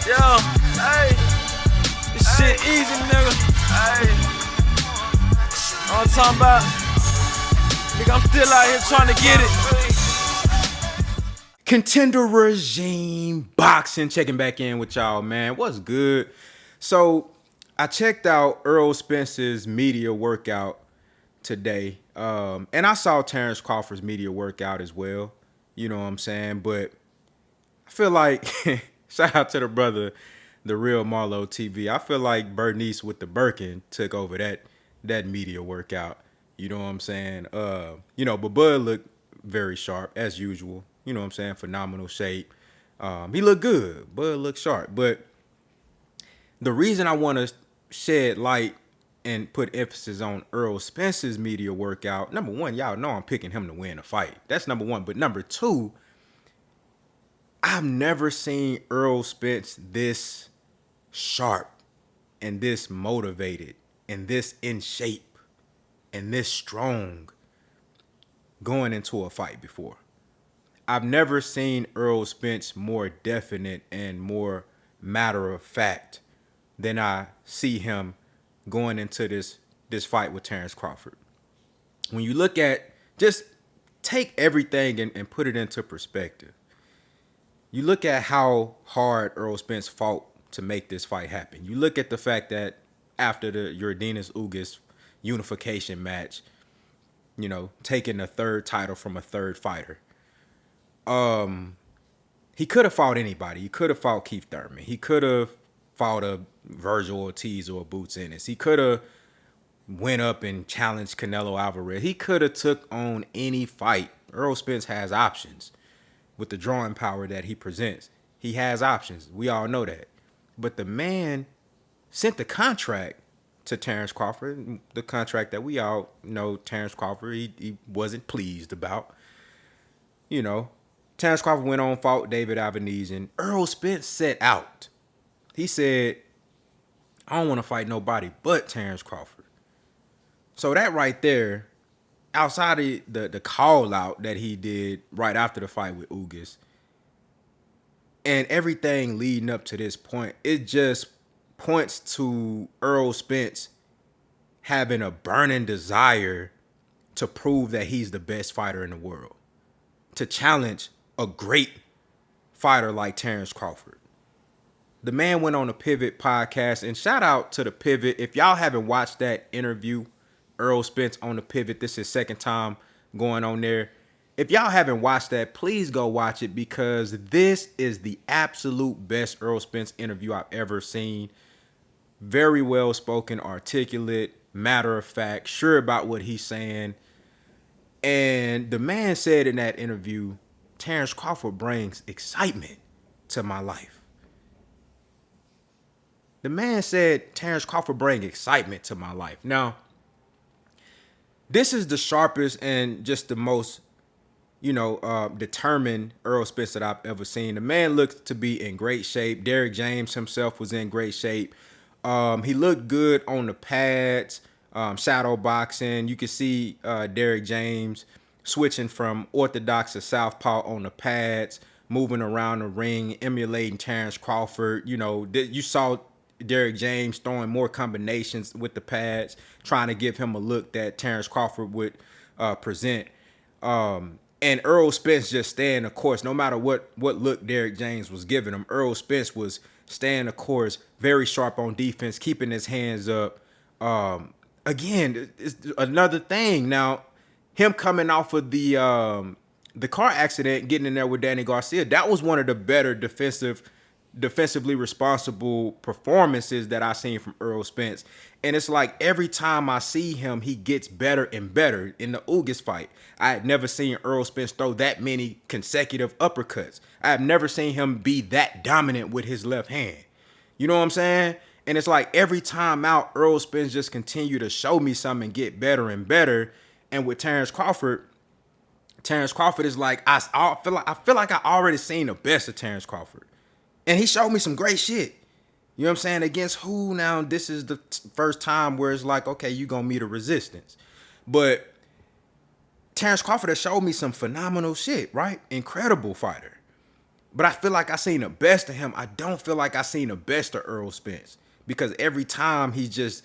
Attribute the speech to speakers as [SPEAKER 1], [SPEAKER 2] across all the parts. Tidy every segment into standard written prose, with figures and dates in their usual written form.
[SPEAKER 1] Yo, hey, this shit easy, nigga. Hey, all I'm talking about, nigga, I'm still out here trying to get it.
[SPEAKER 2] Contender Regime Boxing, checking back in with y'all, man. What's good? So I checked out Errol Spence's media workout today, and I saw Terrence Crawford's media workout as well. You know what I'm saying? But I feel like shout out to the brother, the real Marlo TV. I feel like Bernice with the Birkin took over that media workout. You know what I'm saying? But Bud looked very sharp as usual. You know what I'm saying? Phenomenal shape. He looked good. Bud looked sharp. But the reason I want to shed light and put emphasis on Errol Spence's media workout, number one, y'all know I'm picking him to win a fight. That's number one. But number two, I've never seen Errol Spence this sharp and this motivated and this in shape and this strong going into a fight before. I've never seen Errol Spence more definite and more matter of fact than I see him going into this fight with Terrence Crawford. When you look at, just take everything and put it into perspective. You look at how hard Errol Spence fought to make this fight happen. You look at the fact that after the Yordenis Ugas unification match, taking a third title from a third fighter, he could have fought anybody. He could have fought Keith Thurman. He could have fought a Virgil Ortiz or a Boots Ennis. He could have went up and challenged Canelo Alvarez. He could have took on any fight. Errol Spence has options. With the drawing power that he presents, he has options. We all know that. But the man sent the contract to Terrence Crawford, the contract that we all know Terrence Crawford, he wasn't pleased about. Terrence Crawford went on, fought David Albanese, and Errol Spence set out. He said, I don't want to fight nobody but Terrence Crawford. So that right there, outside of the call out that he did right after the fight with Ugas, and everything leading up to this point, it just points to Errol Spence having a burning desire to prove that he's the best fighter in the world, to challenge a great fighter like Terrence Crawford. The man went on the Pivot podcast, and shout out to the Pivot. If y'all haven't watched that interview, Errol Spence on the Pivot, this is his second time going on there. If y'all haven't watched that, please go watch it, because this is the absolute best Errol Spence interview I've ever seen. Very well spoken, articulate, matter of fact, sure about what he's saying. And the man said in that interview, Terrence Crawford brings excitement to my life. The man said Terrence Crawford brings excitement to my life. Now, this is the sharpest and just the most, determined Errol Spence that I've ever seen. The man looked to be in great shape. Derrick James himself was in great shape. He looked good on the pads, shadow boxing. You can see Derrick James switching from orthodox to southpaw on the pads, moving around the ring, emulating Terrence Crawford. You saw Derrick James throwing more combinations with the pads, trying to give him a look that Terrence Crawford would present. And Errol Spence just staying the course. No matter what look Derrick James was giving him, Errol Spence was staying the course, very sharp on defense, keeping his hands up. Again, it's another thing. Now, him coming off of the car accident, getting in there with Danny Garcia, that was one of the better defensively responsible performances that I've seen from Errol Spence. And it's like every time I see him, he gets better and better. In the Ugas fight, I had never seen Errol Spence throw that many consecutive uppercuts. I have never seen him be that dominant with his left hand. You know what I'm saying? And it's like every time out, Errol Spence just continue to show me something and get better and better. And with Terrence Crawford is like, I feel like I already seen the best of Terrence Crawford. And he showed me some great shit. You know what I'm saying? Against who now? This is the first time where it's like, okay, you going to meet a resistance. But Terrence Crawford has showed me some phenomenal shit, right? Incredible fighter. But I feel like I seen the best of him. I don't feel like I seen the best of Errol Spence, because every time he's just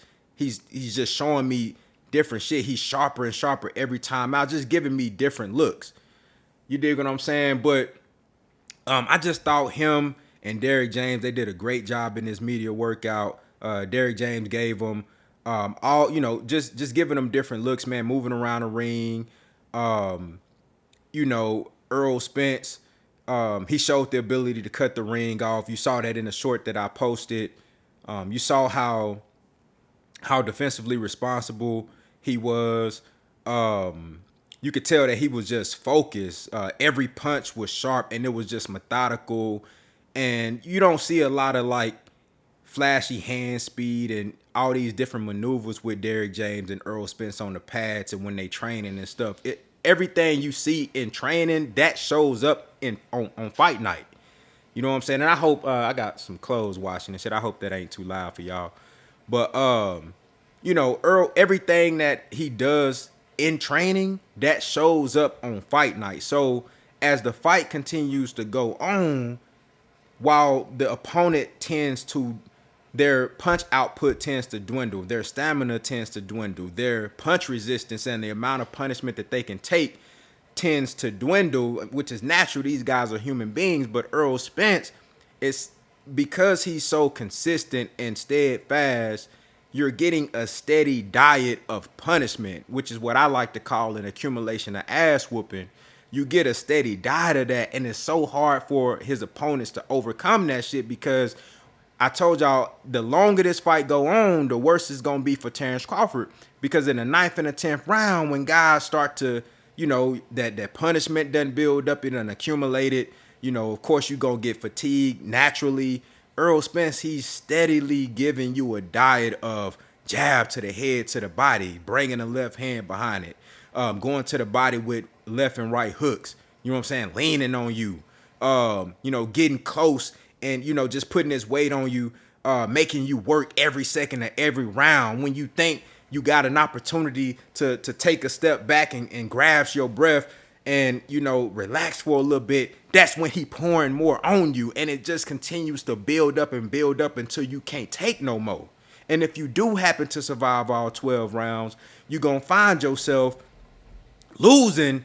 [SPEAKER 2] showing me different shit. He's sharper and sharper every time out, just giving me different looks. You dig what I'm saying? But I just thought him and Derrick James, they did a great job in this media workout. Derrick James gave them all, just giving them different looks, man, moving around the ring. Errol Spence, he showed the ability to cut the ring off. You saw that in the short that I posted. You saw how defensively responsible he was. You could tell that he was just focused. Every punch was sharp and it was just methodical. And you don't see a lot of like flashy hand speed and all these different maneuvers with Derrick James and Errol Spence on the pads and when they training and stuff. Everything you see in training, that shows up on fight night. You know what I'm saying? And I hope I got some clothes washing and shit. I hope that ain't too loud for y'all. But Earl, everything that he does in training, that shows up on fight night. So as the fight continues to go on, while the opponent their punch output tends to dwindle, their stamina tends to dwindle, their punch resistance and the amount of punishment that they can take tends to dwindle, which is natural. These guys are human beings. But Errol Spence, is because he's so consistent and steadfast, you're getting a steady diet of punishment, which is what I like to call an accumulation of ass whooping. You get a steady diet of that, and it's so hard for his opponents to overcome that shit, because I told y'all, the longer this fight go on, the worse it's going to be for Terrence Crawford, because in the 9th and the 10th round, when guys start to, that punishment doesn't build up, it done accumulated, of course you're going to get fatigued naturally. Errol Spence, he's steadily giving you a diet of jab to the head, to the body, bringing the left hand behind it, going to the body with left and right hooks, you know what I'm saying, leaning on you, getting close and, just putting his weight on you, making you work every second of every round. When you think you got an opportunity to take a step back and grabs your breath and, relax for a little bit, that's when he pouring more on you. And it just continues to build up and build up until you can't take no more. And if you do happen to survive all 12 rounds, you're going to find yourself losing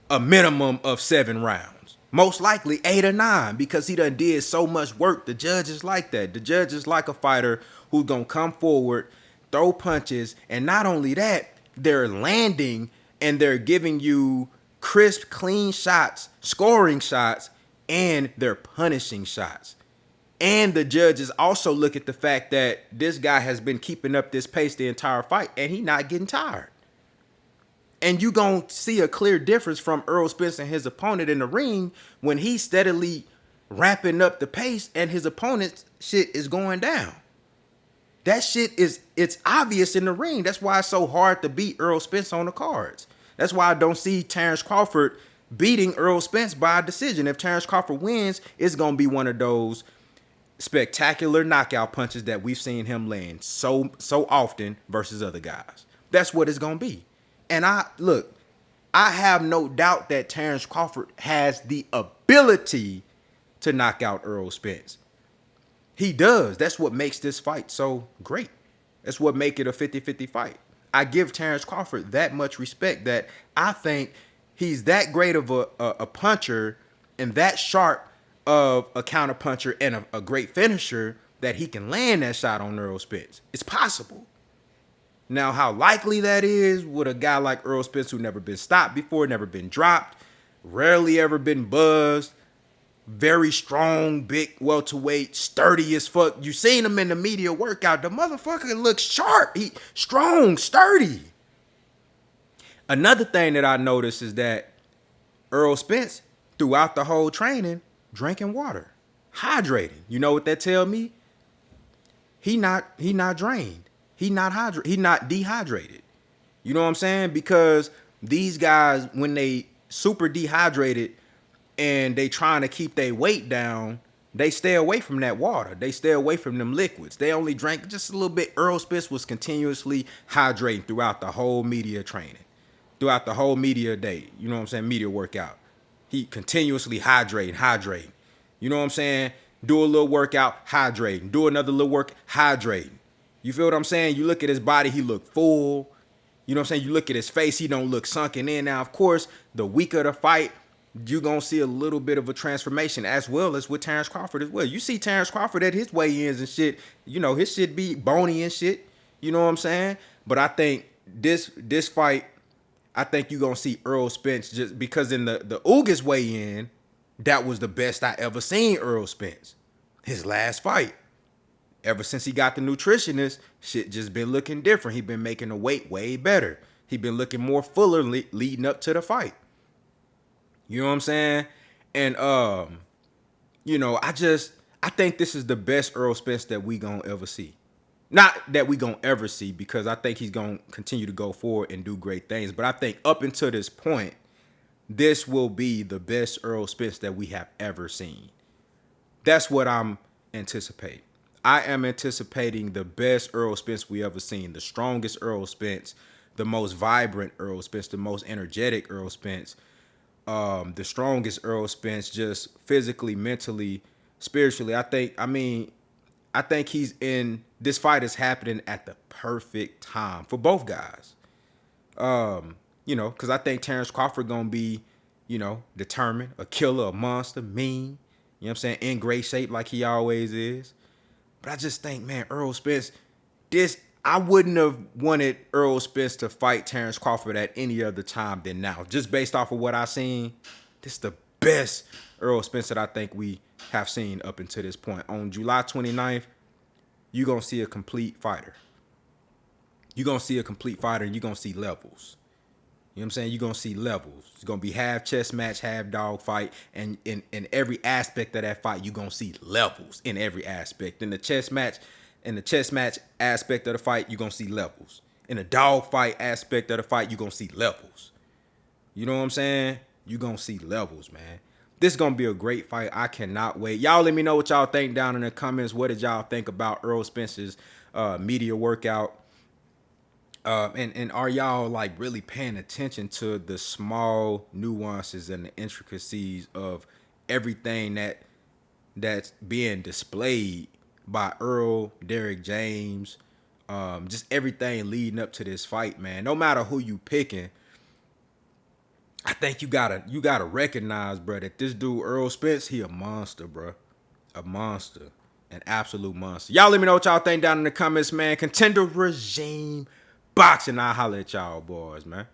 [SPEAKER 2] a minimum of 7 rounds. Most likely 8 or 9, because he done did so much work. The judges like that. The judges like a fighter who's going to come forward, throw punches, and not only that, they're landing and they're giving you crisp, clean shots, scoring shots, and they're punishing shots. And the judges also look at the fact that this guy has been keeping up this pace the entire fight and he not getting tired. And you gonna see a clear difference from Errol Spence and his opponent in the ring when he's steadily ramping up the pace and his opponent's shit is going down. That shit it's obvious in the ring. That's why it's so hard to beat Errol Spence on the cards. That's why I don't see Terrence Crawford beating Errol Spence by a decision. If Terrence Crawford wins, it's going to be one of those spectacular knockout punches that we've seen him land so often versus other guys. That's what it's going to be. And I have no doubt that Terrence Crawford has the ability to knock out Errol Spence. He does. That's what makes this fight so great. That's what makes it a 50-50 fight. I give Terrence Crawford that much respect, that I think he's that great of a puncher and that sharp of a counter puncher and a great finisher that he can land that shot on Errol Spence. It's possible. Now, how likely that is with a guy like Errol Spence who never been stopped before, never been dropped, rarely ever been buzzed, very strong, big welterweight, sturdy as fuck. You seen him in the media workout. The motherfucker looks sharp. He strong, sturdy. Another thing that I noticed is that Errol Spence, throughout the whole training, drinking water, hydrating. You know what that tell me? He not drained. He not dehydrated. You know what I'm saying? Because these guys, when they super dehydrated and they trying to keep their weight down, they stay away from that water. They stay away from them liquids. They only drank just a little bit. Errol Spence was continuously hydrating throughout the whole media training, throughout the whole media day. You know what I'm saying? Media workout. He continuously hydrating. You know what I'm saying? Do a little workout, hydrating. Do another little work, hydrating. You feel what I'm saying? You look at his body, he look full. You know what I'm saying? You look at his face, he don't look sunken in. Now, of course, the weaker the fight, you're going to see a little bit of a transformation, as well as with Terrence Crawford as well. You see Terrence Crawford at his weigh-ins and shit, you know, his shit be bony and shit. You know what I'm saying? But I think this fight, I think you're going to see Errol Spence, just because in the Ugas weigh-in, that was the best I ever seen Errol Spence. His last fight. Ever since he got the nutritionist, shit just been looking different. He been making the weight way better. He been looking more fuller leading up to the fight. You know what I'm saying? And you know, I think this is the best Errol Spence that we gonna ever see. Not that we gonna ever see, because I think he's gonna continue to go forward and do great things. But I think up until this point, this will be the best Errol Spence that we have ever seen. That's what I'm anticipating. I am anticipating the best Errol Spence we ever seen, the strongest Errol Spence, the most vibrant Errol Spence, the most energetic Errol Spence, the strongest Errol Spence, just physically, mentally, spiritually. I think he's in, this fight is happening at the perfect time for both guys. You know, because I think Terrence Crawford gonna be, you know, determined, a killer, a monster, mean, you know what I'm saying, in great shape like he always is. But I just think, man, Errol Spence, I wouldn't have wanted Errol Spence to fight Terrence Crawford at any other time than now. Just based off of what I've seen, this is the best Errol Spence that I think we have seen up until this point. On July 29th, you're going to see a complete fighter. You're going to see a complete fighter, and you're going to see levels. You know what I'm saying? You're going to see levels. It's going to be half chess match, half dog fight. And in every aspect of that fight, you're going to see levels in every aspect. In the chess match aspect of the fight, you're going to see levels. In the dog fight aspect of the fight, you're going to see levels. You know what I'm saying? You're going to see levels, man. This is going to be a great fight. I cannot wait. Y'all let me know what y'all think down in the comments. What did y'all think about Errol Spence's media workout? And are y'all like really paying attention to the small nuances and the intricacies of everything that's being displayed by Earl, Derrick James, just everything leading up to this fight, man? No matter who you picking, I think you gotta recognize, bro, that this dude Errol Spence, he a monster, bro, a monster, an absolute monster. Y'all let me know what y'all think down in the comments, man. Contender Regime Boxing. I'll holler at y'all boys, man.